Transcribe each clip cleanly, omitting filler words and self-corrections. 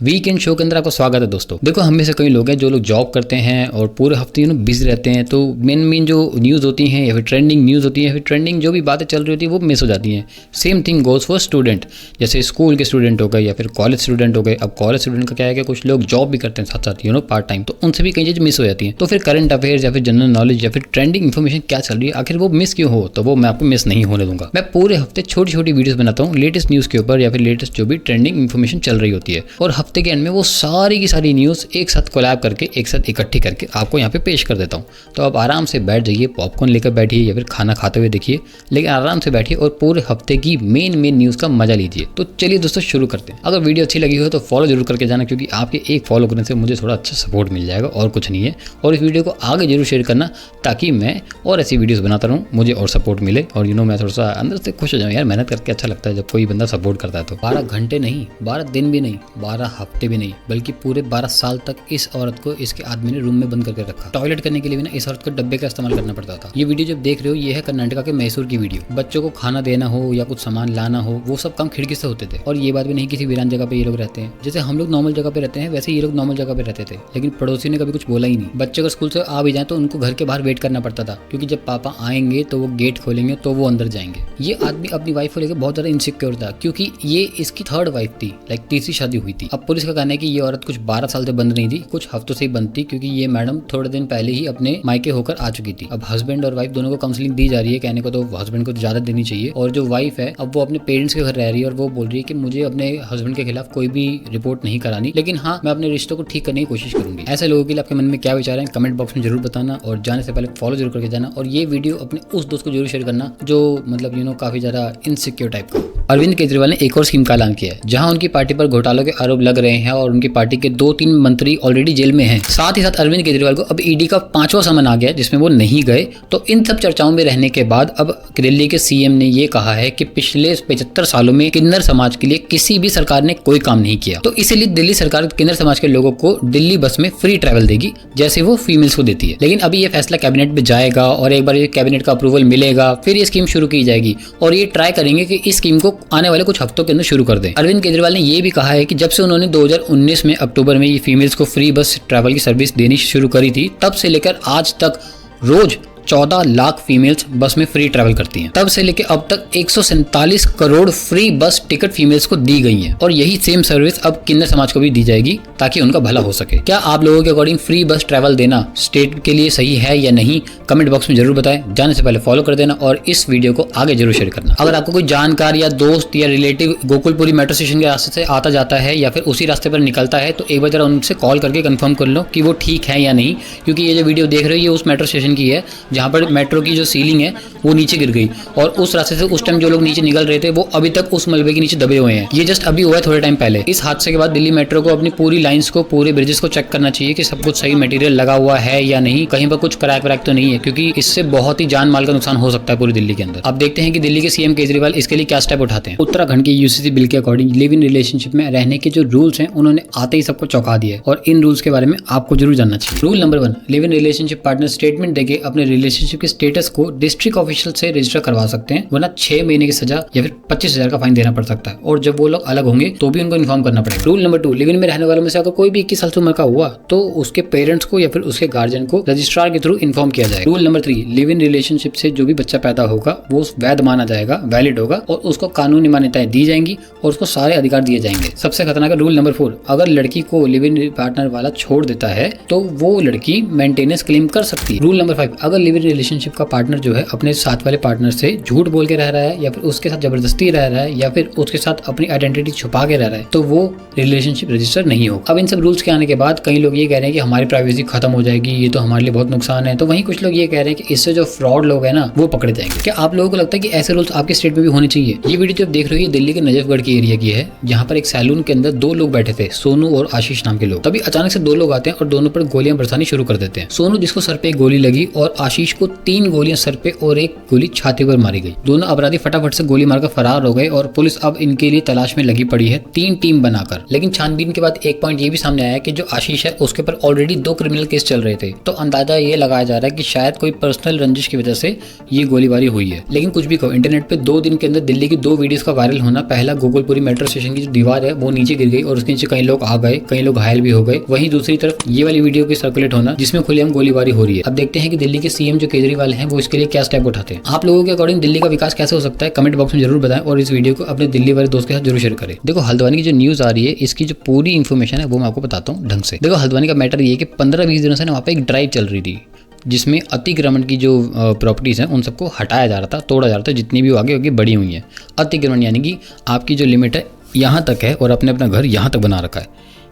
Weekend show के अंदर आपका स्वागत है दोस्तों। देखो, हम में से कई लोग हैं जो लोग जॉब करते हैं और पूरे हफ्ते बिजी रहते हैं, तो मेन जो न्यूज़ होती हैं या फिर ट्रेंडिंग न्यूज़ होती है या फिर ट्रेंडिंग जो भी बातें चल रही होती है वो मिस हो जाती हैं। Same thing goes for student, जैसे स्कूल के स्टूडेंट हो गए या फिर कॉलेज स्टूडेंट हो गए। अब कॉलेज स्टूडेंट का क्या है कि कुछ लोग जॉब भी करते हैं साथ साथ पार्ट टाइम, तो उनसे भी कई चीज़ मिस हो जाती हैं। तो फिर करंट अफेयर्स या फिर जनरल नॉलेज या फिर ट्रेंडिंग इन्फॉर्मेशन क्या चल रही है, आखिर वो मिस क्यों हो, तो वो मैं आपको मिस नहीं होने दूंगा। मैं पूरे हफ्ते छोटी छोटी वीडियोस बनाता हूँ लेटेस्ट न्यूज़ के ऊपर या फिर लेटेस्ट जो भी ट्रेंडिंग इन्फॉर्मेशन चल रही होती है, और हफ्ते के एंड में वो सारी की सारी न्यूज़ एक साथ कोलैब करके एक साथ इकट्ठी करके आपको यहाँ पे पेश कर देता हूँ। तो आप आराम से बैठ जाइए, पॉपकॉर्न लेकर बैठिए या फिर खाना खाते हुए देखिए, लेकिन आराम से बैठिए और पूरे हफ्ते की मेन न्यूज़ का मजा लीजिए। तो चलिए दोस्तों शुरू करते हैं। अगर वीडियो अच्छी लगी हो तो फॉलो जरूर करके जाना, क्योंकि आपके एक फॉलो करने से मुझे थोड़ा अच्छा सपोर्ट मिल जाएगा और कुछ नहीं है। और इस वीडियो को आगे जरूर शेयर करना ताकि मैं और ऐसी वीडियोस बनाता रहूँ, मुझे और सपोर्ट मिले और मैं थोड़ा सा अंदर से खुश हो जाऊँ। यार मेहनत करके अच्छा लगता है जब कोई बंदा सपोर्ट करता है। तो 12 घंटे नहीं, 12 दिन भी नहीं, 12 हफ्ते भी नहीं, बल्कि पूरे 12 साल तक इस औरत को इसके आदमी ने रूम में बंद करके रखा। टॉयलेट करने के लिए भी ना इस औरत को डब्बे का इस्तेमाल करना पड़ता था। ये वीडियो जब देख रहे हो, ये है कर्नाटका के मैसूर की वीडियो। बच्चों को खाना देना हो या कुछ सामान लाना हो, वो सब काम खिड़की से होते थे। और ये बात भी नहीं किसी वीरान जगह पे ये लोग रहते हैं, जैसे हम लोग नॉर्मल जगह पे रहते हैं वैसे ये लोग नॉर्मल जगह पे रहते थे। लेकिन पड़ोसी ने कभी कुछ बोला ही नहीं। बच्चे अगर स्कूल से आ भी जाए तो उनको घर के बाहर वेट करना पड़ता था, क्योंकि जब पापा आएंगे तो वो गेट खोलेंगे तो वो अंदर जाएंगे। ये आदमी अपनी वाइफ को लेकर बहुत ज्यादा इनसिक्योर था, क्योंकि ये इसकी थर्ड वाइफ थी, लाइक तीसरी शादी हुई थी। अब पुलिस का कहना है कि ये औरत कुछ 12 साल से बंद नहीं थी, कुछ हफ्तों से ही बंद थी, क्योंकि ये मैडम थोड़े दिन पहले ही अपने मायके होकर आ चुकी थी। अब हस्बैंड और वाइफ दोनों को काउंसलिंग दी जा रही है, कहने को तो हस्बैंड को ज्यादा देनी चाहिए, और जो वाइफ है अब वो अपने पेरेंट्स के घर रह रही है और वो बोल रही है कि मुझे अपने हस्बैंड के खिलाफ कोई भी रिपोर्ट नहीं करानी, लेकिन हाँ मैं अपने रिश्तों को ठीक करने की कोशिश करूंगी। ऐसे लोगों के लिए आपके मन में क्या विचार है कमेंट बॉक्स में जरूर बताना, और जाने से पहले फॉलो जरूर करके जाना, और ये वीडियो अपने उस दोस्त को जरूर शेयर करना जो मतलब काफी ज्यादा इनसिक्योर टाइप का। अरविंद केजरीवाल ने एक और स्कीम का ऐलान किया है, जहां उनकी पार्टी पर घोटालों के आरोप लग रहे हैं और उनकी पार्टी के 2-3 मंत्री ऑलरेडी जेल में हैं। साथ ही साथ अरविंद केजरीवाल को अब ईडी का 5वां समन आ गया, जिसमें वो नहीं गए। तो इन सब चर्चाओं में रहने के बाद अब दिल्ली के सीएम ने ये कहा है कि पिछले 75 सालों में किन्नर समाज के लिए किसी भी सरकार ने कोई काम नहीं किया, तो इसीलिए दिल्ली सरकार किन्नर समाज के लोगों को दिल्ली बस में फ्री ट्रैवल देगी, जैसे वो फीमेल्स को देती है। लेकिन अभी ये फैसला कैबिनेट में जाएगा और एक बार ये कैबिनेट का अप्रूवल मिलेगा, फिर ये स्कीम शुरू की जाएगी, और ये ट्राई करेंगे कि इस स्कीम को आने वाले कुछ हफ्तों के अंदर शुरू कर दें। अरविंद केजरीवाल ने ये भी कहा है कि जब से उन्होंने 2019 में अक्टूबर में ये फीमेल्स को फ्री बस ट्रैवल की सर्विस देनी शुरू करी थी, तब से लेकर आज तक रोज 14 लाख फीमेल्स बस में फ्री ट्रैवल करती हैं। तब से लेकर अब तक 147 करोड़ फ्री बस टिकट फीमेल्स को दी गई हैं, और यही सेम सर्विस अब किन्नर समाज को भी दी जाएगी ताकि उनका भला हो सके। क्या आप लोगों के अकॉर्डिंग फ्री बस ट्रैवल देना स्टेट के लिए सही है या नहीं, कमेंट बॉक्स में जरूर बताएं। जाने से पहले फॉलो कर देना और इस वीडियो को आगे जरूर शेयर करना। अगर आपको कोई जानकार या दोस्त या रिलेटिव गोकुलपुरी मेट्रो स्टेशन के रास्ते से आता जाता है या फिर उसी रास्ते पर निकलता है, तो एक बार जरा उनसे कॉल करके कंफर्म कर लो कि वो ठीक है या नहीं, क्योंकि ये जो वीडियो देख रहे हो ये उस मेट्रो स्टेशन की है जहाँ पर मेट्रो की जो सीलिंग है वो नीचे गिर गई, और उस रास्ते से उस टाइम जो लोग नीचे निकल रहे थे वो अभी तक उस मलबे के नीचे दबे हुए हैं। ये जस्ट अभी हुआ है थोड़े टाइम पहले। इस हादसे के बाद दिल्ली मेट्रो को अपनी पूरी लाइंस को, पूरे ब्रिजेस को चेक करना चाहिए कि सब कुछ सही मटेरियल लगा हुआ है या नहीं, कहीं पर कुछ क्रैक वैक तो नहीं है, क्योंकि इससे बहुत ही जान माल का नुकसान हो सकता है पूरी दिल्ली के अंदर। अब देखते हैं कि दिल्ली के सीएम केजरीवाल इसके लिए क्या स्टेप उठाते हैं। उत्तराखंड के यूसीसी बिल के अकॉर्डिंग लिव इन रिलेशनशिप में रहने के जो रूल्स हैं उन्होंने आते ही सबको चौंका दिया है, और इन रूल्स के बारे में आपको जरूर जानना चाहिए। Rule number 1, live in relationship partner statement देके अपने रिलेशनशिप के स्टेटस को डिस्ट्रिक्ट ऑफिशियल से रजिस्टर करवा सकते हैं, वरना 6 महीने की सजा या फिर 25,000 का फाइन देना पड़ सकता है, और जब वो लोग अलग होंगे तो भी उनको इन्फॉर्म करना पड़ेगा। रूल नंबर 2, लिव इन में रहने वालों में से अगर कोई भी 21 साल से उम्र का हुआ तो उसके पेरेंट्स को या फिर उसके गार्जियन को रजिस्ट्रार के थ्रू इन्फॉर्म किया जाएगा। Rule number 3, live in relationship से जो भी बच्चा पैदा होगा वो वैध माना जाएगा, वैलिड होगा, और उसको कानूनी मान्यताएं दी जाएंगी और उसको सारे अधिकार दिए जाएंगे। सबसे खतरनाक रूल नंबर 4, अगर लड़की को लिव इन पार्टनर वाला छोड़ देता है तो वो लड़की मेंटेनेंस क्लेम कर सकती है। रूल नंबर 5, अगर लिव इन रिलेशनशिप का पार्टनर जो है अपने साथ वाले पार्टनर से झूठ बोल के रह रहा है या फिर उसके साथ जबरदस्ती रह रहा है या फिर उसके साथ अपनी आइडेंटिटी छुपा के रह रहा है, तो वो रिलेशनशिप रजिस्टर नहीं होगा। अब इन सब रूल्स के आने के बाद कई लोग ये कह रहे हैं कि हमारी प्राइवेसी खत्म हो जाएगी, ये तो हमारे लिए बहुत नुकसान है, तो वहीं कुछ लोग ये कह रहे हैं कि इससे जो फ्रॉड लोग हैं ना वो पकड़े जाएंगे। क्या आप लोगों को लगता है कि ऐसे रूल्स आपके स्टेट में भी होने चाहिए? ये वीडियो जो आप देख रहे हो दिल्ली के नजफगढ़ की एरिया की है, जहाँ पर एक सैलून के अंदर 2 लोग बैठे थे, सोनू और आशीष नाम के लोग। तभी अचानक से 2 लोग आते हैं और दोनों पर गोलियां बरसानी शुरू कर देते हैं। सोनू जिसको सर पे एक गोली लगी और आशीष आशीष को 3 गोलियां सर पे और 1 गोली छाती पर मारी गई। दोनों अपराधी फटाफट से गोली मारकर फरार हो गए और पुलिस अब इनके लिए तलाश में लगी पड़ी है 3 टीम बनाकर। लेकिन छानबीन के बाद एक पॉइंट ये भी सामने आया कि जो आशीष है उसके ऊपर ऑलरेडी 2 क्रिमिनल केस चल रहे थे, तो अंदाजा ये लगाया जा रहा है कि शायद कोई पर्सनल रंजिश की वजह से ये गोलीबारी हुई है। लेकिन कुछ भी कहो, इंटरनेट पे 2 दिन के अंदर दिल्ली की 2 वीडियोस का वायरल होना, पहला गोकुलपुरी मेट्रो स्टेशन की जो दीवार है वो नीचे गिर गई और उसके नीचे कई लोग आ गए, कई लोग घायल भी हो गए। वहीं दूसरी तरफ ये वाली वीडियो की सर्कुलेट होना जिसमें खुलेआम गोलीबारी हो रही है। अब देखते हैं कि दिल्ली के सीएम जो केजरीवाल हैं वो इसके लिए क्या स्टेप उठाते हैं। आप लोगों के अकॉर्डिंग दिल्ली का विकास कैसे हो सकता है कमेंट बॉक्स में जरूर बताएं और इस वीडियो को अपने दिल्ली वाले दोस्त के साथ जरूर शेयर करें। देखो हल्द्वानी की जो न्यूज आ रही है इसकी जो पूरी इन्फॉर्मेशन है वो मैं आपको बताता हूँ ढंग से। देखो हल्द्वानी का मैटर ये कि 15-20 दिनों से वहाँ पे एक ड्राइव चल रही थी जिसमें अतिक्रमण की जो प्रॉपर्टीज़ हैं उन सबको हटाया जा रहा था, तोड़ा जा रहा था, जितनी भी आगे बड़ी हुई हैं। अतिक्रमण यानी कि आपकी जो लिमिट है यहाँ तक है और अपने अपना घर यहाँ तक बना रखा है,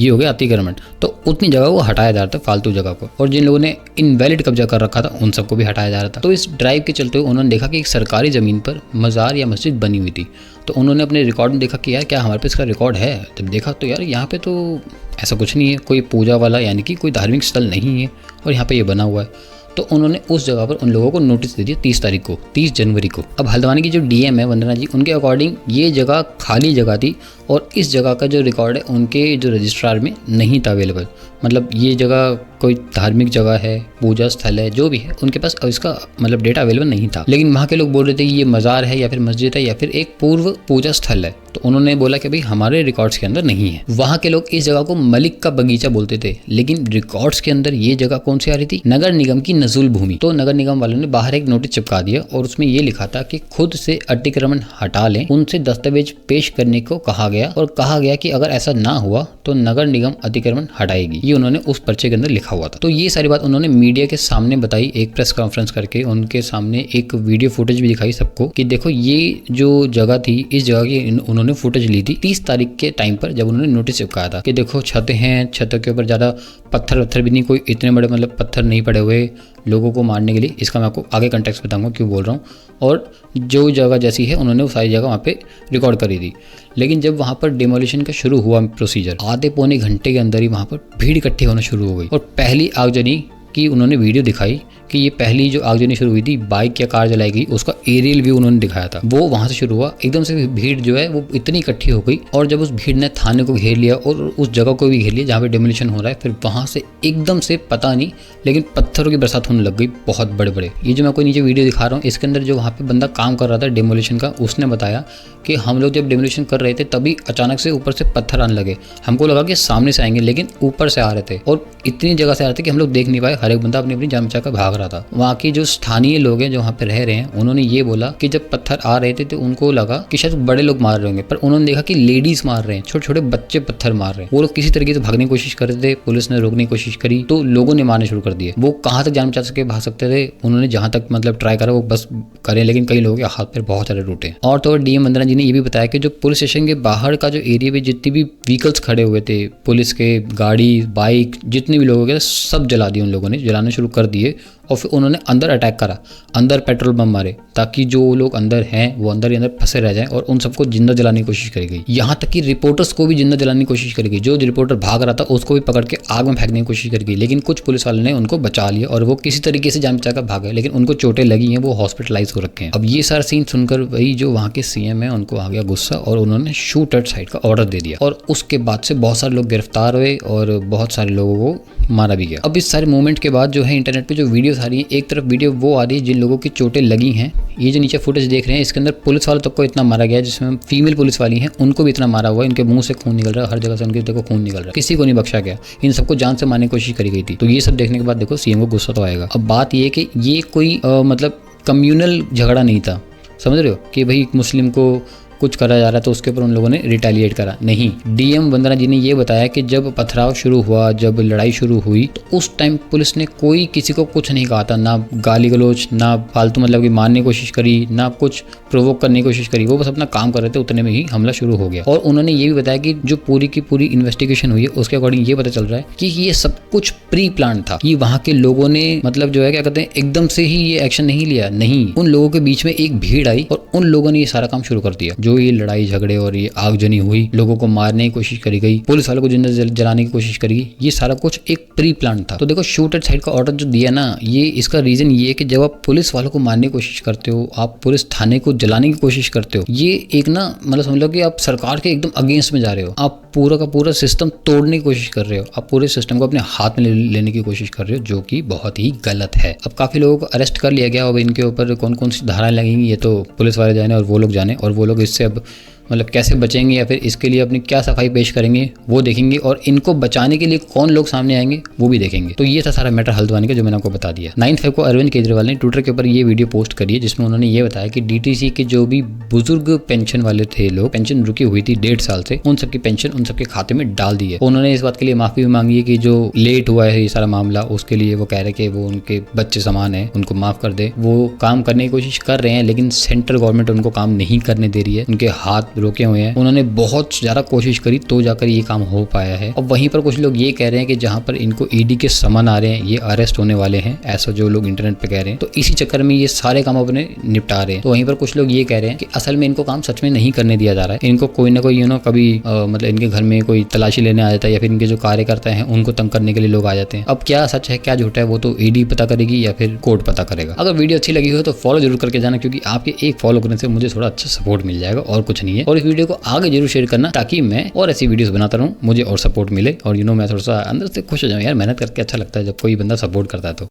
ये हो गया अतिक्रमण। तो उतनी जगह को हटाया जा रहा था, फालतू जगह को, और जिन लोगों ने इनवैलिड कब्जा कर रखा था उन सबको भी हटाया जा रहा था। तो इस ड्राइव के चलते हुए उन्होंने देखा कि एक सरकारी ज़मीन पर मज़ार या मस्जिद बनी हुई थी। तो उन्होंने अपने रिकॉर्ड में देखा कि यार क्या हमारे पास इसका रिकॉर्ड है। जब देखा तो यार यहाँ पे तो ऐसा कुछ नहीं है, कोई पूजा वाला यानी कि कोई धार्मिक स्थल नहीं है और यहाँ पे ये बना हुआ है। तो उन्होंने उस जगह पर उन लोगों को नोटिस दे दिया 30 तारीख को, 30 जनवरी को। अब हल्द्वानी की जो डीएम है वंदना जी, उनके अकॉर्डिंग ये जगह खाली जगह थी और इस जगह का जो रिकॉर्ड है उनके जो रजिस्ट्रार में नहीं था अवेलेबल। मतलब ये जगह कोई धार्मिक जगह है, पूजा स्थल है, जो भी है उनके पास इसका मतलब डेटा अवेलेबल नहीं था। लेकिन वहाँ के लोग बोल रहे थे कि ये मज़ार है या फिर मस्जिद है या फिर एक पूर्व पूजा स्थल है। तो उन्होंने बोला कि भाई हमारे रिकॉर्ड्स के अंदर नहीं है। वहाँ के लोग इस जगह को मलिक का बगीचा बोलते थे, लेकिन रिकॉर्ड्स के अंदर ये जगह कौन सी आ रही थी, नगर निगम की नजुल भूमि। तो नगर निगम वालों ने बाहर एक नोटिस चिपका दिया और उसमें ये लिखा था कि खुद से अतिक्रमण हटा लें, उनसे दस्तावेज पेश करने को कहा गया और कहा गया कि अगर ऐसा ना हुआ तो नगर निगम अतिक्रमण हटाएगी। ये उन्होंने उस पर्चे के अंदर लिखा हुआ था। तो ये सारी बात उन्होंने मीडिया के सामने बताई, एक प्रेस कॉन्फ्रेंस करके उनके सामने एक वीडियो फुटेज भी दिखाई सबको कि देखो ये जो जगह थी, इस जगह की उन्होंने फुटेज ली थी 30 तारीख के टाइम पर, जब उन्होंने नोटिस चिपकाया था कि देखो छतें हैं, छतों के ऊपर ज़्यादा पत्थर भी नहीं, कोई इतने बड़े मतलब पत्थर नहीं पड़े हुए लोगों को मारने के लिए। इसका मैं आपको आगे कंटेक्स्ट बताऊंगा क्यों बोल रहा हूँ। और जो जगह जैसी है उन्होंने वो सारी जगह वहाँ पे रिकॉर्ड करी थी। लेकिन जब वहाँ पर डिमोलिशन का शुरू हुआ प्रोसीजर, आधे पौने घंटे के अंदर ही वहाँ पर भीड़ इकट्ठी होना शुरू हो गई और पहली आगजनी की उन्होंने वीडियो दिखाई कि ये पहली जो आगजनी शुरू हुई थी, बाइक या कार जलाई गई, उसका एरियल व्यू उन्होंने दिखाया था। वो वहाँ से शुरू हुआ, एकदम से भीड़ जो है वो इतनी इकट्ठी हो गई और जब उस भीड़ ने थाने को घेर लिया और उस जगह को भी घेर लिया जहाँ पे डिमोलिशन हो रहा है, फिर वहाँ से एकदम से पता नहीं लेकिन पत्थरों की बरसात होने लग गई बहुत बड़े बड़े। ये जो मैं कोई नीचे वीडियो दिखा रहा हूँ इसके अंदर जो वहाँ पे बंदा काम कर रहा था डिमोलिशन का, उसने बताया कि हम लोग जब डिमोलिशन कर रहे थे तभी अचानक से ऊपर से पत्थर आने लगे। हमको लगा कि सामने से आएंगे लेकिन ऊपर से आ रहे थे और इतनी जगह से आ रहे थे कि हम लोग देख नहीं पाए। हर एक बंदा अपनी अपनी जान बचा कर भाग रहा था। वहाँ की जो स्थानीय लोग हैं जो वहाँ पे रह रहे हैं, उन्होंने ये बोला कि जब पत्थर आ रहे थे तो उनको लगा कि शायद बड़े लोग मार रहे होंगे, पर उन्होंने देखा कि लेडीज मार रहे हैं, छोटे छोटे बच्चे पत्थर मार रहे हैं। वो लोग किसी तरीके से भागने की कोशिश कर रहे थे, पुलिस ने रोकने की कोशिश करी तो लोगों ने मारने शुरू कर दिए। वो कहाँ तक जान बचा सके भाग सकते थे, उन्होंने जहाँ तक मतलब ट्राई करा वो बस करें, लेकिन कई लोगों के हाथ पैर बहुत सारे टूटे। और तो डीएम वंदना जी ने ये भी बताया कि जो पुलिस स्टेशन के बाहर का जो एरिया में जितनी भी व्हीकल्स खड़े हुए थे, पुलिस के गाड़ी बाइक जितने भी लोग थे सब जला दिए, उन लोगों ने जलाने शुरू कर दिए। और फिर उन्होंने अंदर अटैक करा, अंदर पेट्रोल बम मारे ताकि जो लोग अंदर हैं वो अंदर ही अंदर फंसे रह जाएं और उन सबको जिंदा जलाने की कोशिश करी गई। यहाँ तक कि रिपोर्टर्स को भी जिंदा जलाने की कोशिश करी गई। जो रिपोर्टर भाग रहा था उसको भी पकड़ के आग में फेंकने की कोशिश करी गई, लेकिन कुछ पुलिस वालों ने उनको बचा लिया और वो किसी तरीके से जान बचाकर भागे, लेकिन उनको चोटें लगी हैं, वो हॉस्पिटलाइज हो रखे हैं। अब ये सारा सीन सुनकर वही जो वहाँ के सीएम है उनको आ गया गुस्सा और उन्होंने शूट एट साइड का ऑर्डर दे दिया और उसके बाद से बहुत सारे लोग गिरफ्तार हुए और बहुत सारे लोगों को मारा भी गया। अब इस सारे मूवमेंट के बाद जो है इंटरनेट पे जो वीडियोस आ रही है, एक तरफ वीडियो वो आ रही है जिन लोगों की चोटें लगी हैं। ये जो नीचे फुटेज देख रहे हैं इसके अंदर पुलिस वालों तक को इतना मारा गया है, जिसमें फीमेल पुलिस वाली हैं उनको भी इतना मारा हुआ है, इनके मुंह से खून निकल रहा है, हर जगह से उनके देखो खून निकल रहा है, किसी को नहीं बख्शा गया। इन सबको जान से मारने की कोशिश करी गई थी। तो ये सब देखने के बाद देखो सीएम को गुस्सा तो आएगा। अब बात ये कि ये कोई मतलब कम्युनल झगड़ा नहीं था, समझ रहे हो कि भाई मुस्लिम को कुछ करा जा रहा है तो उसके ऊपर उन लोगों ने रिटेलिएट करा, नहीं। डीएम वंदना जी ने ये बताया कि जब पथराव शुरू हुआ, जब लड़ाई शुरू हुई तो उस टाइम पुलिस ने कोई किसी को कुछ नहीं कहा था, ना गाली गलोच, ना फालतू मतलब कि मारने की कोशिश करी, ना कुछ प्रोवोक करने की कोशिश करी। वो बस अपना काम कर रहे थे, उतने में ही हमला शुरू हो गया। और उन्होंने ये भी बताया कि जो पूरी की पूरी इन्वेस्टिगेशन हुई है उसके अकॉर्डिंग ये पता चल रहा है कि ये सब कुछ प्री प्लान था। ये वहाँ के लोगों ने मतलब जो है क्या कहते हैं एकदम से ही ये एक्शन नहीं लिया, नहीं। उन लोगों के बीच में एक भीड़ आई और उन लोगों ने ये सारा काम शुरू कर दिया। जो ये लड़ाई झगड़े और ये आगजनी हुई, लोगों को मारने की कोशिश करी गई, पुलिस वालों को जिंदा जलाने की कोशिश करी गई, ये सारा कुछ एक प्री प्लान था। तो देखो शूट एट साइड का ऑर्डर जो दिया ना, ये इसका रीजन ये है कि जब आप पुलिस वालों को मारने की कोशिश करते हो, आप पुलिस थाने को जलाने की कोशिश करते हो, ये एक ना मतलब समझ लो कि आप सरकार के एकदम अगेंस्ट में जा रहे हो, आप पूरा का पूरा सिस्टम तोड़ने की कोशिश कर रहे हो, आप पूरे सिस्टम को अपने हाथ में लेने की कोशिश कर रहे हो, जो कि बहुत ही गलत है। अब काफी लोगों को अरेस्ट कर लिया गया, अब इनके ऊपर कौन कौन सी धाराएं लगेंगी ये तो पुलिस वाले जाने और वो लोग जाने, और वो लोग इससे अब मतलब कैसे बचेंगे या फिर इसके लिए अपनी क्या सफाई पेश करेंगे वो देखेंगे, और इनको बचाने के लिए कौन लोग सामने आएंगे वो भी देखेंगे। तो ये था सारा मैटर हल्द्वानी का जो मैंने आपको बता दिया। 9 फेब को अरविंद केजरीवाल ने ट्विटर के ऊपर ये वीडियो पोस्ट करी है, जिसमें उन्होंने ये बताया कि डीटीसी के जो भी बुजुर्ग पेंशन वाले थे लोग, पेंशन रुकी हुई थी 1.5 साल से, उन सबकी पेंशन उन सबके खाते में डाल दी है। उन्होंने इस बात के लिए माफी भी मांगी है कि जो लेट हुआ है ये सारा मामला, उसके लिए वो कह रहे कि वो उनके बच्चे समान है, उनको माफ कर दे। वो काम करने की कोशिश कर रहे हैं, लेकिन सेंट्रल गवर्नमेंट उनको काम नहीं करने दे रही है, उनके हाथ रोके हुए हैं। उन्होंने बहुत ज्यादा कोशिश करी तो जाकर ये काम हो पाया है। और वहीं पर कुछ लोग ये कह रहे हैं कि जहां पर इनको ईडी के समन आ रहे हैं, ये अरेस्ट होने वाले हैं, ऐसा जो लोग इंटरनेट पे कह रहे हैं, तो इसी चक्कर में ये सारे काम अपने निपटा रहे हैं। तो वहीं पर कुछ लोग ये कह रहे हैं कि असल में इनको काम सच में नहीं करने दिया जा रहा है, इनको कोई ना कोई कभी मतलब इनके घर में कोई तलाशी लेने आ जाता है, या फिर इनके जो कार्यकर्ता हैं उनको तंग करने के लिए लोग आ जाते हैं। अब क्या सच है क्या झूठा है वो तो ईडी पता करेगी या फिर कोर्ट पता करेगा। अगर वीडियो अच्छी लगी हो तो फॉलो जरूर करके जाना, क्योंकि आपके एक फॉलो करने से मुझे थोड़ा अच्छा सपोर्ट मिल जाएगा और कुछ नहीं है। और इस वीडियो को आगे जरूर शेयर करना, ताकि मैं और ऐसी वीडियोस बनाता रहूं, मुझे और सपोर्ट मिले, और मैं थोड़ा सा अंदर से खुश हो जाऊं। यार मेहनत करके अच्छा लगता है जब कोई बंदा सपोर्ट करता है तो।